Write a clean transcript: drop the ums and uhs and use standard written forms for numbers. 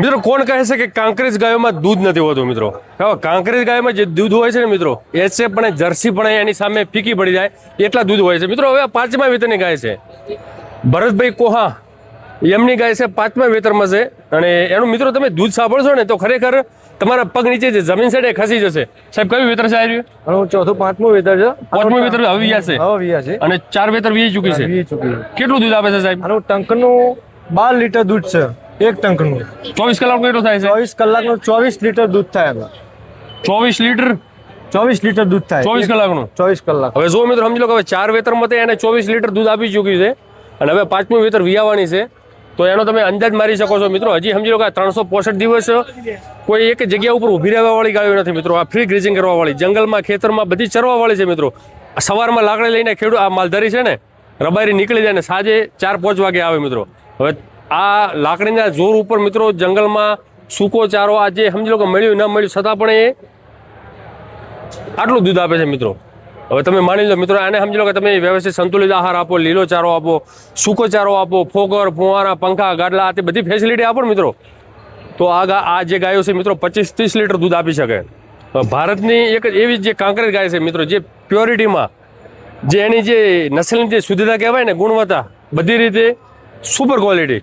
મિત્રો કોણ કહે છે કે કાંકરેજ ગાયોમાં દૂધ નથી હોતું મિત્રો? કાંકરેજ ગાયોમાં જે દૂધ હોય છે ને મિત્રો, એચએફ પણ જર્સી પણ એની સામે ફીકી પડી જાય એટલા દૂધ હોય છે મિત્રો. હવે 5મા વેતરની ગાય છે ભરતભાઈ કોહા, એમની ગાય છે 5મા વેતરમાં છે. અને એનું મિત્રો તમે દૂધ સાંભળશો ને તો ખરેખર તમારા પગ નીચે જે જમીન છે એ ખસી જશે. સાહેબ કયું વેતર છે આવ્યું? ચોથું 5મું વેતર છે. 5મું વેતર હવે વિયા છે અને 4 વેતર વી ચૂકી છે. કેટલું દૂધ આપે છે સાહેબ? આનું ટંકનું 12 લીટર દૂધ છે. એક ટંકનું 24 કલાક કેટલું થાય છે? 24 કલાકનું 24 લીટર દૂધ થાય. 24 લીટર 24 લીટર દૂધ થાય 24 કલાકનું. 24 કલાક. હવે જો મિત્રો સમજી લો કે હવે 4 વેતરમાં એને 24 લીટર દૂધ આપી ચૂક્યું છે અને હવે 5મું વેતર વિયાવાની છે. તો એનો તમે અંદાજ મારી શકો છો મિત્રો. હજી સમજી લો કે 365 દિવસ કોઈ એક જગ્યા ઉપર ઊભી રહેવા વાળી ગાયો નથી મિત્રો. આ ફ્રી ગ્રેઝિંગ કરવા વાળી, જંગલમાં ખેતરમાં બધી ચરવા વાળી છે મિત્રો. સવારમાં લાકડી લઈને ખેડૂત આ માલધારી છે ને રબારી નીકળી જાય ને સાંજે 4-5 વાગે આવે મિત્રો. હવે આ લાકડીના જોર ઉપર મિત્રો જંગલમાં સૂકો ચારો આ જે સમજી લો કે મળ્યું ન મળ્યું છતાં પણ એ આટલું દૂધ આપે છે મિત્રો. હવે તમે માની લો મિત્રો, આને સમજી લો કે તમે વ્યવસ્થિત સંતુલિત આહાર આપો, લીલો ચારો આપો, સૂકો ચારો આપો, ફોગર, ફુવારા, પંખા, ગાડલા આ તે બધી ફેસિલિટી આપો મિત્રો, તો આ જે ગાયો છે મિત્રો 25-30 લીટર દૂધ આપી શકે. ભારતની એક એવી જે કાંકરેજ ગાય છે મિત્રો, જે પ્યોરિટીમાં જે એની જે નસલની જે શુદ્ધતા કહેવાય ને, ગુણવત્તા બધી રીતે સુપર ક્વોલિટી.